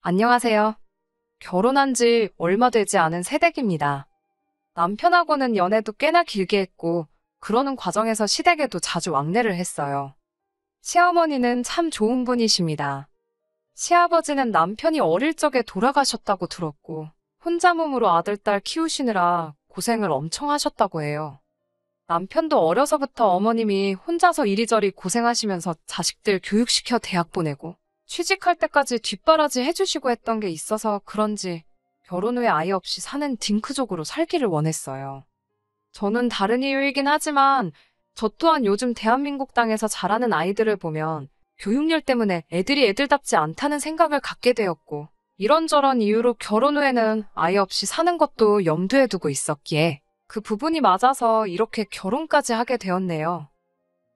안녕하세요. 결혼한 지 얼마 되지 않은 새댁입니다. 남편하고는 연애도 꽤나 길게 했고, 그러는 과정에서 시댁에도 자주 왕래를 했어요. 시어머니는 참 좋은 분이십니다. 시아버지는 남편이 어릴 적에 돌아가셨다고 들었고, 혼자 몸으로 아들, 딸 키우시느라 고생을 엄청 하셨다고 해요. 남편도 어려서부터 어머님이 혼자서 이리저리 고생하시면서 자식들 교육시켜 대학 보내고, 취직할 때까지 뒷바라지 해주시고 했던 게 있어서 그런지 결혼 후에 아이 없이 사는 딩크족으로 살기를 원했어요. 저는 다른 이유이긴 하지만 저 또한 요즘 대한민국 땅에서 자라는 아이들을 보면 교육열 때문에 애들이 애들답지 않다는 생각을 갖게 되었고, 이런저런 이유로 결혼 후에는 아이 없이 사는 것도 염두에 두고 있었기에 그 부분이 맞아서 이렇게 결혼까지 하게 되었네요.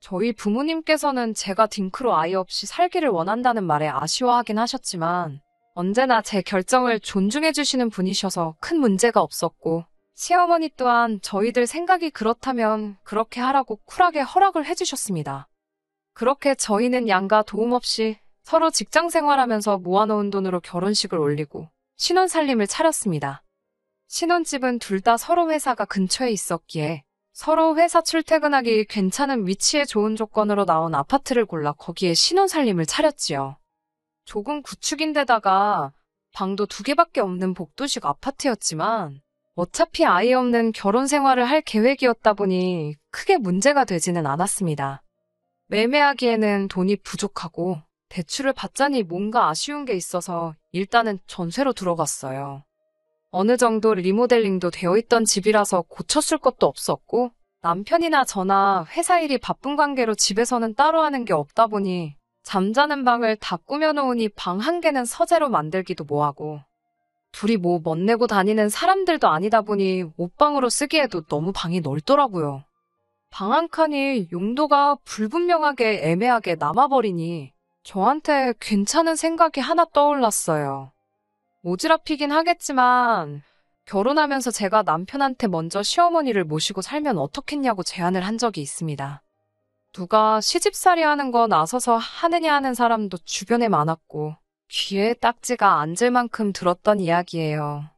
저희 부모님께서는 제가 딩크로 아이 없이 살기를 원한다는 말에 아쉬워하긴 하셨지만 언제나 제 결정을 존중해 주시는 분이셔서 큰 문제가 없었고, 시어머니 또한 저희들 생각이 그렇다면 그렇게 하라고 쿨하게 허락을 해주셨습니다. 그렇게 저희는 양가 도움 없이 서로 직장 생활하면서 모아놓은 돈으로 결혼식을 올리고 신혼살림을 차렸습니다. 신혼집은 둘 다 서로 회사가 근처에 있었기에 서로 회사 출퇴근하기 괜찮은 위치에 좋은 조건으로 나온 아파트를 골라 거기에 신혼살림을 차렸지요. 조금 구축인데다가 방도 2개밖에 없는 복도식 아파트였지만 어차피 아이 없는 결혼 생활을 할 계획이었다 보니 크게 문제가 되지는 않았습니다. 매매하기에는 돈이 부족하고 대출을 받자니 뭔가 아쉬운 게 있어서 일단은 전세로 들어갔어요. 어느 정도 리모델링도 되어 있던 집이라서 고쳤을 것도 없었고, 남편이나 저나 회사 일이 바쁜 관계로 집에서는 따로 하는 게 없다 보니 잠자는 방을 다 꾸며놓으니 방 1개는 서재로 만들기도 뭐하고, 둘이 뭐 멋내고 다니는 사람들도 아니다 보니 옷방으로 쓰기에도 너무 방이 넓더라고요. 방 1칸이 용도가 불분명하게 애매하게 남아버리니 저한테 괜찮은 생각이 하나 떠올랐어요. 오지랖이긴 하겠지만 결혼하면서 제가 남편한테 먼저 시어머니를 모시고 살면 어떻겠냐고 제안을 한 적이 있습니다. 누가 시집살이 하는 거 나서서 하느냐 하는 사람도 주변에 많았고 귀에 딱지가 앉을 만큼 들었던 이야기예요.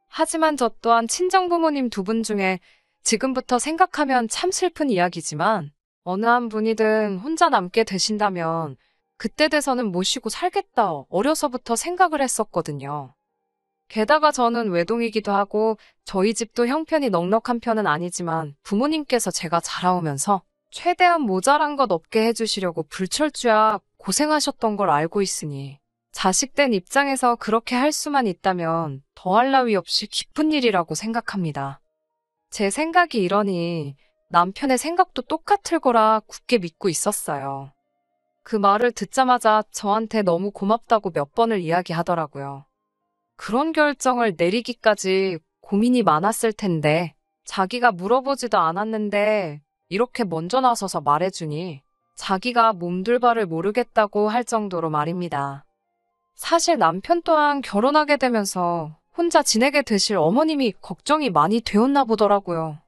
하지만 저 또한 친정부모님 2분 중에 지금부터 생각하면 참 슬픈 이야기지만 어느 한 분이든 혼자 남게 되신다면 그때 돼서는 모시고 살겠다 어려서부터 생각을 했었거든요. 게다가 저는 외동이기도 하고 저희 집도 형편이 넉넉한 편은 아니지만 부모님께서 제가 자라오면서 최대한 모자란 것 없게 해주시려고 불철주야 고생하셨던 걸 알고 있으니 자식된 입장에서 그렇게 할 수만 있다면 더할 나위 없이 기쁜 일이라고 생각합니다. 제 생각이 이러니 남편의 생각도 똑같을 거라 굳게 믿고 있었어요. 그 말을 듣자마자 저한테 너무 고맙다고 몇 번을 이야기하더라고요. 그런 결정을 내리기까지 고민이 많았을 텐데 자기가 물어보지도 않았는데 이렇게 먼저 나서서 말해주니 자기가 몸둘 바를 모르겠다고 할 정도로 말입니다. 사실 남편 또한 결혼하게 되면서 혼자 지내게 되실 어머님이 걱정이 많이 되었나 보더라고요.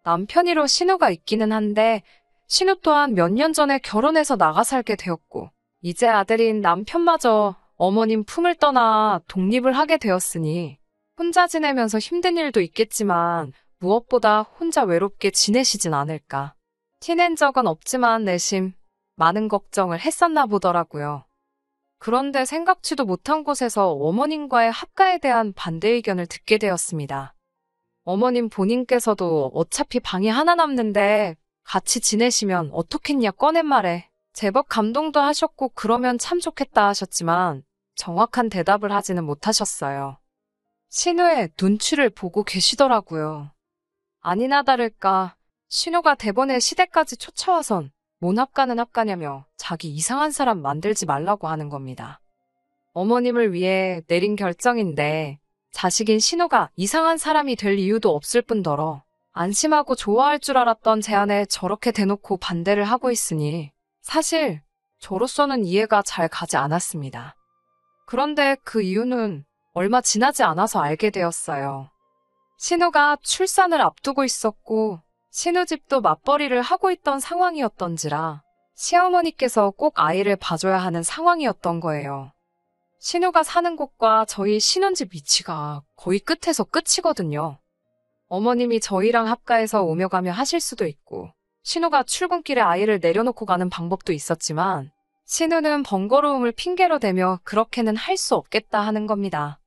남편이로 신우가 있기는 한데 신우 또한 몇 년 전에 결혼해서 나가 살게 되었고 이제 아들인 남편마저 어머님 품을 떠나 독립을 하게 되었으니 혼자 지내면서 힘든 일도 있겠지만 무엇보다 혼자 외롭게 지내시진 않을까. 티낸 적은 없지만 내심 많은 걱정을 했었나 보더라고요. 그런데 생각지도 못한 곳에서 어머님과의 합가에 대한 반대 의견을 듣게 되었습니다. 어머님 본인께서도 어차피 방이 하나 남는데 같이 지내시면 어떻겠냐 꺼낸 말에 제법 감동도 하셨고 그러면 참 좋겠다 하셨지만 정확한 대답을 하지는 못하셨어요. 신우의 눈치를 보고 계시더라고요. 아니나 다를까 신우가 대번에 시댁까지 쫓아와선 뭔 합가는 합가냐며 자기 이상한 사람 만들지 말라고 하는 겁니다. 어머님을 위해 내린 결정인데 자식인 신우가 이상한 사람이 될 이유도 없을 뿐더러 안심하고 좋아할 줄 알았던 제안에 저렇게 대놓고 반대를 하고 있으니 사실 저로서는 이해가 잘 가지 않았습니다. 그런데 그 이유는 얼마 지나지 않아서 알게 되었어요. 신우가 출산을 앞두고 있었고 신우 집도 맞벌이를 하고 있던 상황이었던지라 시어머니께서 꼭 아이를 봐줘야 하는 상황이었던 거예요. 신우가 사는 곳과 저희 신혼집 위치가 거의 끝에서 끝이거든요. 어머님이 저희랑 합가해서 오며 가며 하실 수도 있고, 신우가 출근길에 아이를 내려놓고 가는 방법도 있었지만, 신우는 번거로움을 핑계로 대며 그렇게는 할 수 없겠다 하는 겁니다.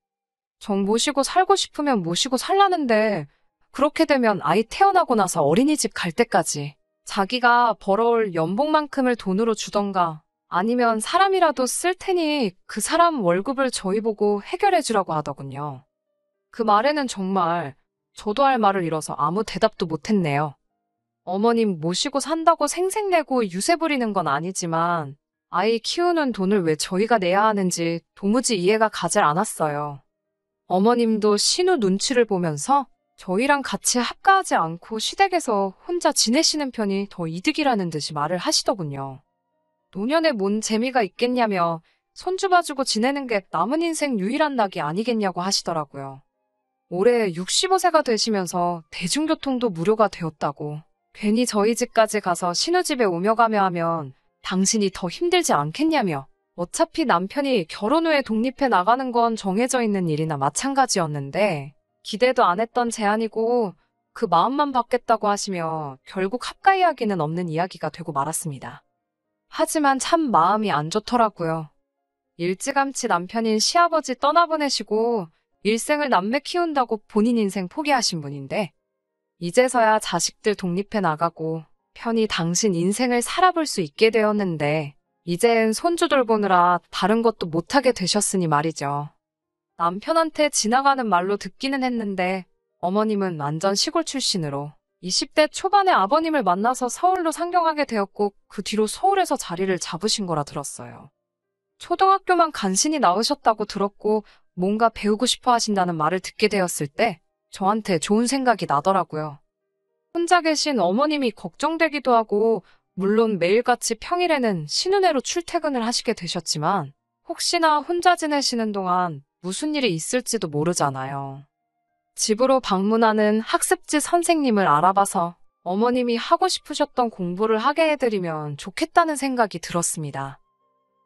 정 모시고 살고 싶으면 모시고 살라는데, 그렇게 되면 아이 태어나고 나서 어린이집 갈 때까지 자기가 벌어올 연봉만큼을 돈으로 주던가, 아니면 사람이라도 쓸 테니 그 사람 월급을 저희 보고 해결해 주라고 하더군요. 그 말에는 정말 저도 할 말을 잃어서 아무 대답도 못했네요. 어머님 모시고 산다고 생색내고 유세 부리는 건 아니지만 아이 키우는 돈을 왜 저희가 내야 하는지 도무지 이해가 가질 않았어요. 어머님도 신우 눈치를 보면서 저희랑 같이 합가하지 않고 시댁에서 혼자 지내시는 편이 더 이득이라는 듯이 말을 하시더군요. 노년에 뭔 재미가 있겠냐며 손주 봐주고 지내는 게 남은 인생 유일한 낙이 아니겠냐고 하시더라고요. 올해 65세가 되시면서 대중교통도 무료가 되었다고, 괜히 저희 집까지 가서 신우집에 오며 가며 하면 당신이 더 힘들지 않겠냐며, 어차피 남편이 결혼 후에 독립해 나가는 건 정해져 있는 일이나 마찬가지였는데 기대도 안 했던 제안이고 그 마음만 받겠다고 하시며 결국 합가 이야기는 없는 이야기가 되고 말았습니다. 하지만 참 마음이 안 좋더라고요. 일찌감치 남편인 시아버지 떠나보내시고 일생을 남매 키운다고 본인 인생 포기하신 분인데 이제서야 자식들 독립해 나가고 편히 당신 인생을 살아볼 수 있게 되었는데 이젠 손주 돌보느라 다른 것도 못하게 되셨으니 말이죠. 남편한테 지나가는 말로 듣기는 했는데 어머님은 완전 시골 출신으로 20대 초반에 아버님을 만나서 서울로 상경하게 되었고 그 뒤로 서울에서 자리를 잡으신 거라 들었어요. 초등학교만 간신히 나으셨다고 들었고 뭔가 배우고 싶어 하신다는 말을 듣게 되었을 때 저한테 좋은 생각이 나더라고요. 혼자 계신 어머님이 걱정되기도 하고 물론 매일같이 평일에는 신은혜로 출퇴근을 하시게 되셨지만 혹시나 혼자 지내시는 동안 무슨 일이 있을지도 모르잖아요. 집으로 방문하는 학습지 선생님을 알아봐서 어머님이 하고 싶으셨던 공부를 하게 해드리면 좋겠다는 생각이 들었습니다.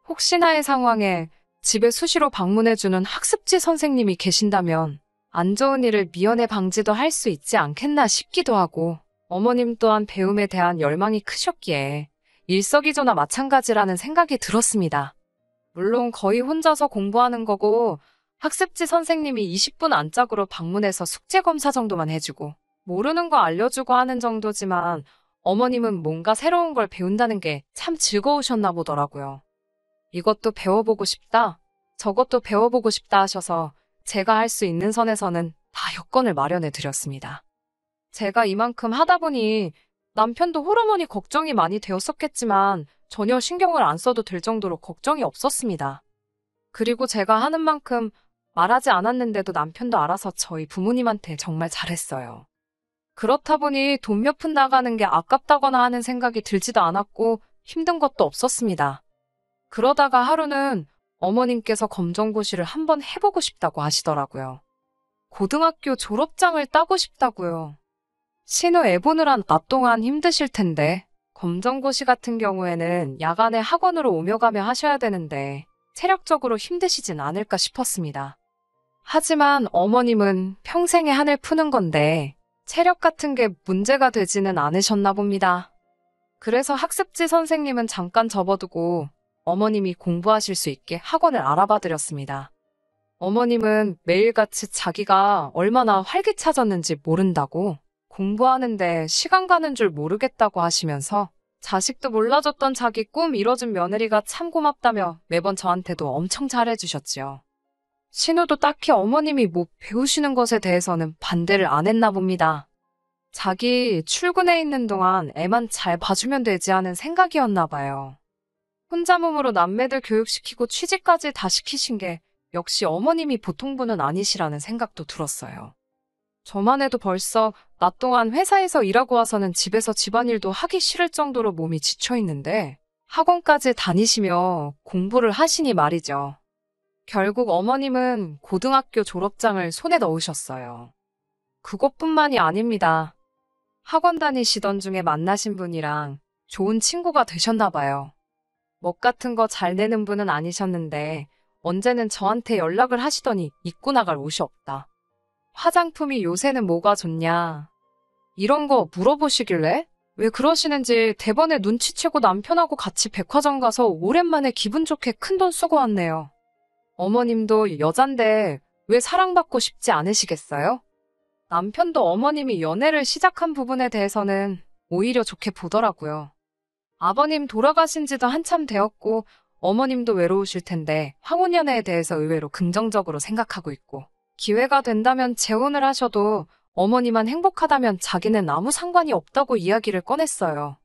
혹시나의 상황에 집에 수시로 방문해주는 학습지 선생님이 계신다면 안 좋은 일을 미연에 방지도 할 수 있지 않겠나 싶기도 하고 어머님 또한 배움에 대한 열망이 크셨기에 일석이조나 마찬가지라는 생각이 들었습니다. 물론 거의 혼자서 공부하는 거고 학습지 선생님이 20분 안짝으로 방문해서 숙제 검사 정도만 해주고 모르는 거 알려주고 하는 정도지만 어머님은 뭔가 새로운 걸 배운다는 게 참 즐거우셨나 보더라고요. 이것도 배워보고 싶다, 저것도 배워보고 싶다 하셔서 제가 할 수 있는 선에서는 다 여건을 마련해 드렸습니다. 제가 이만큼 하다 보니 남편도 호르몬이 걱정이 많이 되었었겠지만 전혀 신경을 안 써도 될 정도로 걱정이 없었습니다. 그리고 제가 하는 만큼 말하지 않았는데도 남편도 알아서 저희 부모님한테 정말 잘했어요. 그렇다 보니 돈 몇 푼 나가는 게 아깝다거나 하는 생각이 들지도 않았고 힘든 것도 없었습니다. 그러다가 하루는 어머님께서 검정고시를 한번 해보고 싶다고 하시더라고요. 고등학교 졸업장을 따고 싶다고요. 신우 애 보느라 낮 동안 힘드실 텐데 검정고시 같은 경우에는 야간에 학원으로 오며 가며 하셔야 되는데 체력적으로 힘드시진 않을까 싶었습니다. 하지만 어머님은 평생의 한을 푸는 건데 체력 같은 게 문제가 되지는 않으셨나 봅니다. 그래서 학습지 선생님은 잠깐 접어두고 어머님이 공부하실 수 있게 학원을 알아봐 드렸습니다. 어머님은 매일같이 자기가 얼마나 활기차졌는지 모른다고 공부하는데 시간 가는 줄 모르겠다고 하시면서 자식도 몰라줬던 자기 꿈 이뤄준 며느리가 참 고맙다며 매번 저한테도 엄청 잘해주셨지요. 신우도 딱히 어머님이 뭐 배우시는 것에 대해서는 반대를 안 했나 봅니다. 자기 출근해 있는 동안 애만 잘 봐주면 되지 하는 생각이었나 봐요. 혼자 몸으로 남매들 교육시키고 취직까지 다 시키신 게 역시 어머님이 보통 분은 아니시라는 생각도 들었어요. 저만 해도 벌써 낮 동안 회사에서 일하고 와서는 집에서 집안일도 하기 싫을 정도로 몸이 지쳐있는데 학원까지 다니시며 공부를 하시니 말이죠. 결국 어머님은 고등학교 졸업장을 손에 넣으셨어요. 그것뿐만이 아닙니다. 학원 다니시던 중에 만나신 분이랑 좋은 친구가 되셨나 봐요. 멋 같은 거 잘 내는 분은 아니셨는데 언제는 저한테 연락을 하시더니 입고 나갈 옷이 없다. 화장품이 요새는 뭐가 좋냐. 이런 거 물어보시길래 왜 그러시는지 대번에 눈치채고 남편하고 같이 백화점 가서 오랜만에 기분 좋게 큰돈 쓰고 왔네요. 어머님도 여잔데 왜 사랑받고 싶지 않으시겠어요? 남편도 어머님이 연애를 시작한 부분에 대해서는 오히려 좋게 보더라고요. 아버님 돌아가신 지도 한참 되었고 어머님도 외로우실 텐데 황혼연애에 대해서 의외로 긍정적으로 생각하고 있고 기회가 된다면 재혼을 하셔도 어머니만 행복하다면 자기는 아무 상관이 없다고 이야기를 꺼냈어요.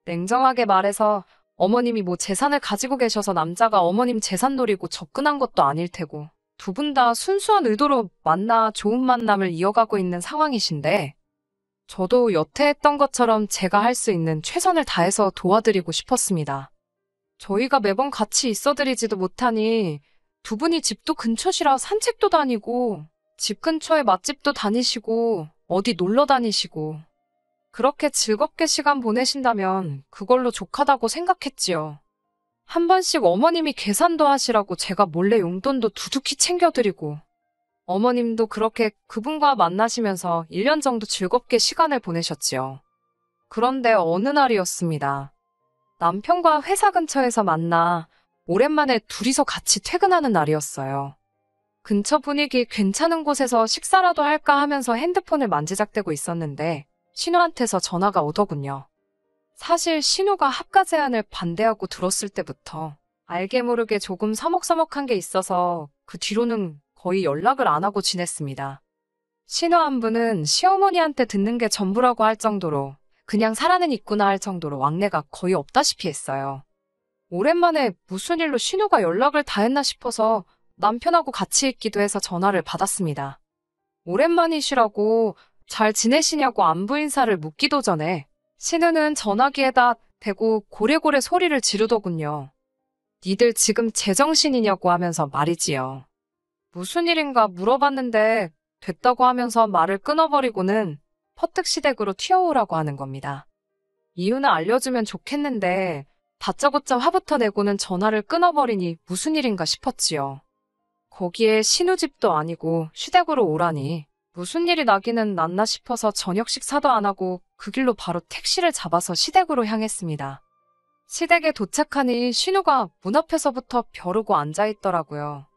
냉정하게 말해서 어머님이 뭐 재산을 가지고 계셔서 남자가 어머님 재산 노리고 접근한 것도 아닐 테고 두 분 다 순수한 의도로 만나 좋은 만남을 이어가고 있는 상황이신데 저도 여태 했던 것처럼 제가 할 수 있는 최선을 다해서 도와드리고 싶었습니다. 저희가 매번 같이 있어드리지도 못하니 두 분이 집도 근처시라 산책도 다니고 집 근처에 맛집도 다니시고 어디 놀러 다니시고 그렇게 즐겁게 시간 보내신다면 그걸로 족하다고 생각했지요. 한 번씩 어머님이 계산도 하시라고 제가 몰래 용돈도 두둑히 챙겨드리고 어머님도 그렇게 그분과 만나시면서 1년 정도 즐겁게 시간을 보내셨지요. 그런데 어느 날이었습니다. 남편과 회사 근처에서 만나 오랜만에 둘이서 같이 퇴근하는 날이었어요. 근처 분위기 괜찮은 곳에서 식사라도 할까 하면서 핸드폰을 만지작대고 있었는데 신우한테서 전화가 오더군요. 사실 신우가 합가 제안을 반대하고 들었을 때부터 알게 모르게 조금 서먹서먹한 게 있어서 그 뒤로는 거의 연락을 안 하고 지냈습니다. 신우 안부는 시어머니한테 듣는 게 전부라고 할 정도로 그냥 살아는 있구나 할 정도로 왕래가 거의 없다시피 했어요. 오랜만에 무슨 일로 신우가 연락을 다 했나 싶어서 남편하고 같이 있기도 해서 전화를 받았습니다. 오랜만이시라고 잘 지내시냐고 안부 인사를 묻기도 전에 신우는 전화기에다 대고 고래고래 소리를 지르더군요. 니들 지금 제정신이냐고 하면서 말이지요. 무슨 일인가 물어봤는데 됐다고 하면서 말을 끊어버리고는 퍼뜩시댁으로 튀어오라고 하는 겁니다. 이유는 알려주면 좋겠는데 다짜고짜 화부터 내고는 전화를 끊어버리니 무슨 일인가 싶었지요. 거기에 신우집도 아니고 시댁으로 오라니 무슨 일이 나기는 났나 싶어서 저녁 식사도 안 하고 그 길로 바로 택시를 잡아서 시댁으로 향했습니다. 시댁에 도착하니 신우가 문 앞에서부터 벼르고 앉아있더라고요.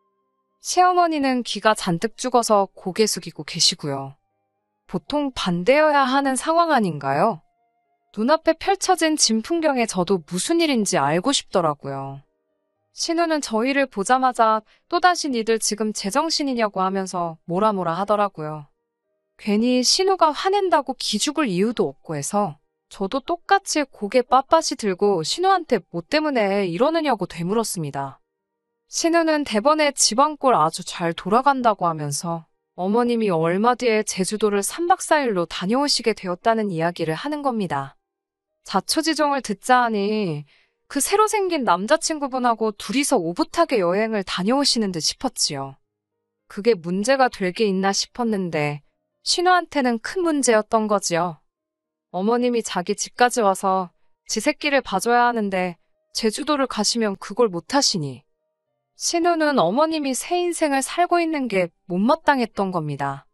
시어머니는 기가 잔뜩 죽어서 고개 숙이고 계시고요. 보통 반대여야 하는 상황 아닌가요? 눈앞에 펼쳐진 진풍경에 저도 무슨 일인지 알고 싶더라고요. 신우는 저희를 보자마자 또다시 니들 지금 제정신이냐고 하면서 뭐라 하더라고요. 괜히 신우가 화낸다고 기죽을 이유도 없고 해서 저도 똑같이 고개 빳빳이 들고 신우한테 뭐 때문에 이러느냐고 되물었습니다. 신우는 대번에 집안꼴 아주 잘 돌아간다고 하면서 어머님이 얼마 뒤에 제주도를 3박 4일로 다녀오시게 되었다는 이야기를 하는 겁니다. 자초지종을 듣자 하니 그 새로 생긴 남자친구분하고 둘이서 오붓하게 여행을 다녀오시는 듯 싶었지요. 그게 문제가 될 게 있나 싶었는데 신우한테는 큰 문제였던 거지요. 어머님이 자기 집까지 와서 지 새끼를 봐줘야 하는데 제주도를 가시면 그걸 못하시니 신우는 어머님이 새 인생을 살고 있는 게 못마땅했던 겁니다.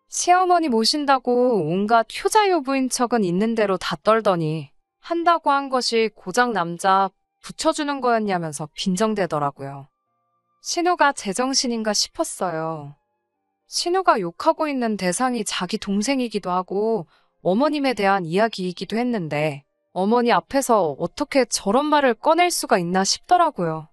시어머니 모신다고 온갖 효자효부인 척은 있는 대로 다 떨더니 한다고 한 것이 고작 남자 붙여주는 거였냐면서 빈정대더라고요. 신우가 제정신인가 싶었어요. 신우가 욕하고 있는 대상이 자기 동생이기도 하고 어머님에 대한 이야기이기도 했는데 어머니 앞에서 어떻게 저런 말을 꺼낼 수가 있나 싶더라고요.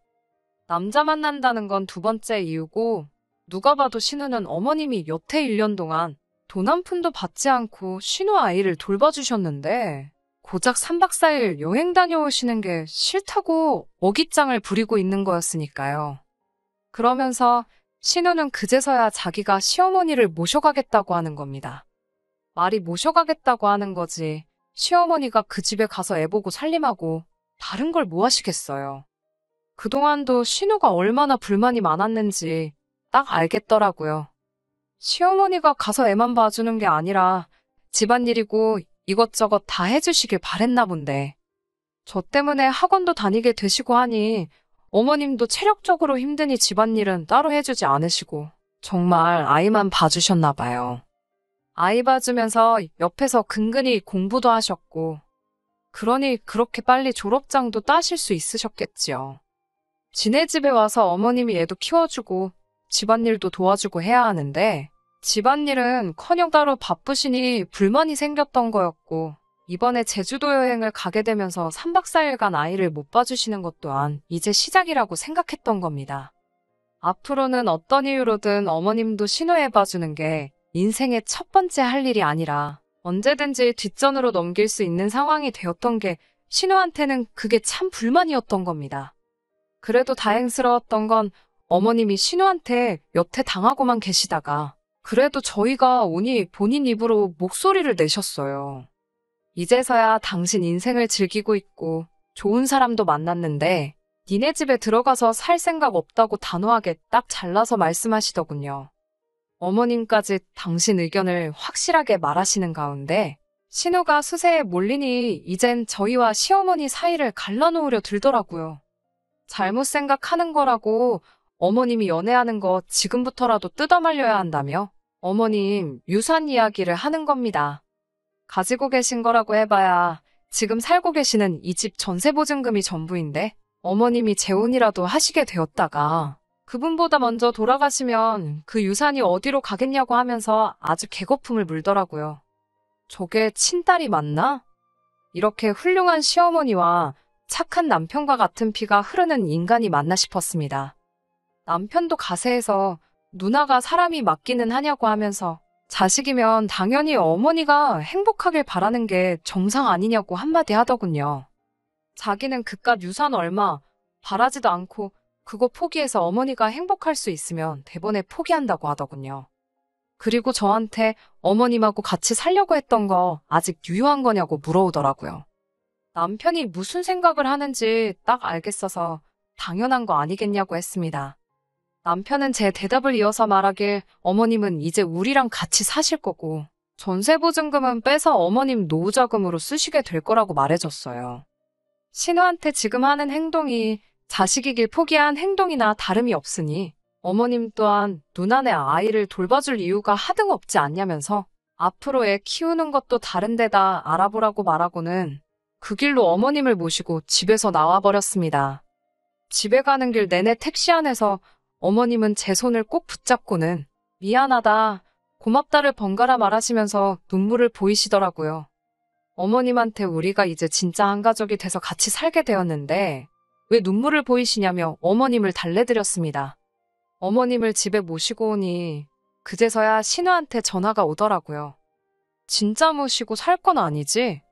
남자 만난다는 건 두 번째 이유고 누가 봐도 신우는 어머님이 여태 1년 동안 돈 한 푼도 받지 않고 신우 아이를 돌봐주셨는데 고작 3박 4일 여행 다녀오시는 게 싫다고 어깃장을 부리고 있는 거였으니까요. 그러면서 신우는 그제서야 자기가 시어머니를 모셔가겠다고 하는 겁니다. 말이 모셔가겠다고 하는 거지 시어머니가 그 집에 가서 애보고 살림하고 다른 걸 뭐 하시겠어요. 그동안도 신우가 얼마나 불만이 많았는지 딱 알겠더라고요. 시어머니가 가서 애만 봐주는 게 아니라 집안일이고 이것저것 다 해주시길 바랬나 본데 저 때문에 학원도 다니게 되시고 하니 어머님도 체력적으로 힘드니 집안일은 따로 해주지 않으시고 정말 아이만 봐주셨나 봐요. 아이 봐주면서 옆에서 근근히 공부도 하셨고 그러니 그렇게 빨리 졸업장도 따실 수 있으셨겠지요. 지네 집에 와서 어머님이 애도 키워주고 집안일도 도와주고 해야 하는데 집안일은커녕 따로 바쁘시니 불만이 생겼던 거였고 이번에 제주도 여행을 가게 되면서 3박 4일간 아이를 못 봐주시는 것 또한 이제 시작이라고 생각했던 겁니다. 앞으로는 어떤 이유로든 어머님도 신우해봐주는 게 인생의 첫 번째 할 일이 아니라 언제든지 뒷전으로 넘길 수 있는 상황이 되었던 게 신우한테는 그게 참 불만이었던 겁니다. 그래도 다행스러웠던 건 어머님이 신우한테 여태 당하고만 계시다가 그래도 저희가 오니 본인 입으로 목소리를 내셨어요. 이제서야 당신 인생을 즐기고 있고 좋은 사람도 만났는데 니네 집에 들어가서 살 생각 없다고 단호하게 딱 잘라서 말씀하시더군요. 어머님까지 당신 의견을 확실하게 말하시는 가운데 신우가 수세에 몰리니 이젠 저희와 시어머니 사이를 갈라놓으려 들더라고요. 잘못 생각하는 거라고 어머님이 연애하는 거 지금부터라도 뜯어말려야 한다며 어머님 유산 이야기를 하는 겁니다. 가지고 계신 거라고 해봐야 지금 살고 계시는 이 집 전세보증금이 전부인데 어머님이 재혼이라도 하시게 되었다가 그분보다 먼저 돌아가시면 그 유산이 어디로 가겠냐고 하면서 아주 개거품을 물더라고요. 저게 친딸이 맞나? 이렇게 훌륭한 시어머니와 착한 남편과 같은 피가 흐르는 인간이 맞나 싶었습니다. 남편도 가세해서 누나가 사람이 맞기는 하냐고 하면서 자식이면 당연히 어머니가 행복하길 바라는 게 정상 아니냐고 한마디 하더군요. 자기는 그깟 유산 얼마 바라지도 않고 그거 포기해서 어머니가 행복할 수 있으면 대번에 포기한다고 하더군요. 그리고 저한테 어머님하고 같이 살려고 했던 거 아직 유효한 거냐고 물어오더라고요. 남편이 무슨 생각을 하는지 딱 알겠어서 당연한 거 아니겠냐고 했습니다. 남편은 제 대답을 이어서 말하길 어머님은 이제 우리랑 같이 사실 거고 전세보증금은 빼서 어머님 노후자금으로 쓰시게 될 거라고 말해줬어요. 신우한테 지금 하는 행동이 자식이길 포기한 행동이나 다름이 없으니 어머님 또한 누나네 아이를 돌봐줄 이유가 하등 없지 않냐면서 앞으로 애 키우는 것도 다른 데다 알아보라고 말하고는 그 길로 어머님을 모시고 집에서 나와버렸습니다. 집에 가는 길 내내 택시 안에서 어머님은 제 손을 꼭 붙잡고는 미안하다, 고맙다를 번갈아 말하시면서 눈물을 보이시더라고요. 어머님한테 우리가 이제 진짜 한 가족이 돼서 같이 살게 되었는데 왜 눈물을 보이시냐며 어머님을 달래드렸습니다. 어머님을 집에 모시고 오니 그제서야 신우한테 전화가 오더라고요. 진짜 모시고 살 건 아니지?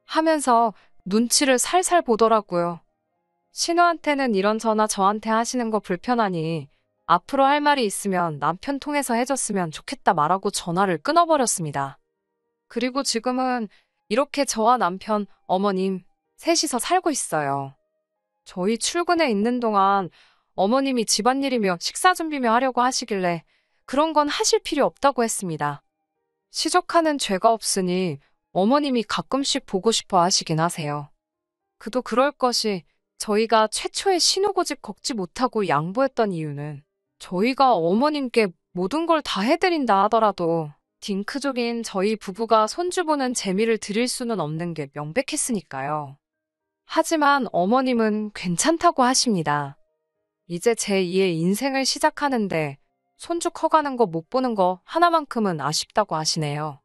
하면서 눈치를 살살 보더라고요. 신우한테는 이런 전화 저한테 하시는 거 불편하니 앞으로 할 말이 있으면 남편 통해서 해줬으면 좋겠다 말하고 전화를 끊어버렸습니다. 그리고 지금은 이렇게 저와 남편, 어머님 셋이서 살고 있어요. 저희 출근해 있는 동안 어머님이 집안일이며 식사 준비며 하려고 하시길래 그런 건 하실 필요 없다고 했습니다. 시족하는 죄가 없으니 어머님이 가끔씩 보고 싶어 하시긴 하세요. 그도 그럴 것이 저희가 최초의 신우고집 걷지 못하고 양보했던 이유는 저희가 어머님께 모든 걸 다 해드린다 하더라도 딩크족인 저희 부부가 손주 보는 재미를 드릴 수는 없는 게 명백했으니까요. 하지만 어머님은 괜찮다고 하십니다. 이제 제2의 인생을 시작하는데 손주 커가는 거 못 보는 거 하나만큼은 아쉽다고 하시네요.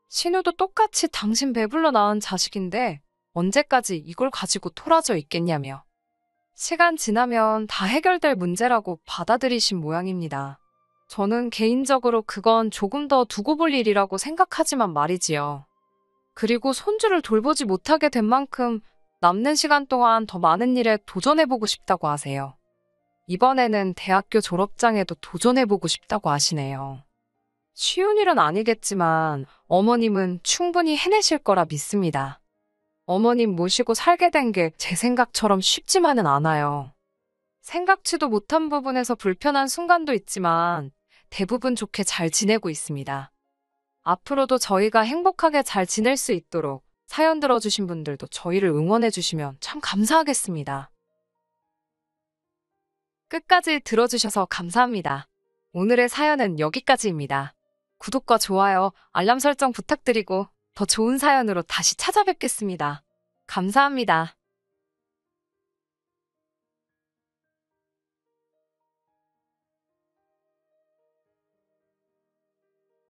신우도 똑같이 당신 배불러 낳은 자식인데 언제까지 이걸 가지고 토라져 있겠냐며. 시간 지나면 다 해결될 문제라고 받아들이신 모양입니다. 저는 개인적으로 그건 조금 더 두고 볼 일이라고 생각하지만 말이지요. 그리고 손주를 돌보지 못하게 된 만큼 남는 시간 동안 더 많은 일에 도전해보고 싶다고 하세요. 이번에는 대학교 졸업장에도 도전해보고 싶다고 하시네요. 쉬운 일은 아니겠지만 어머님은 충분히 해내실 거라 믿습니다. 어머님 모시고 살게 된 게 제 생각처럼 쉽지만은 않아요. 생각지도 못한 부분에서 불편한 순간도 있지만 대부분 좋게 잘 지내고 있습니다. 앞으로도 저희가 행복하게 잘 지낼 수 있도록 사연 들어주신 분들도 저희를 응원해 주시면 참 감사하겠습니다. 끝까지 들어주셔서 감사합니다. 오늘의 사연은 여기까지입니다. 구독과 좋아요, 알람 설정 부탁드리고 더 좋은 사연으로 다시 찾아뵙겠습니다. 감사합니다.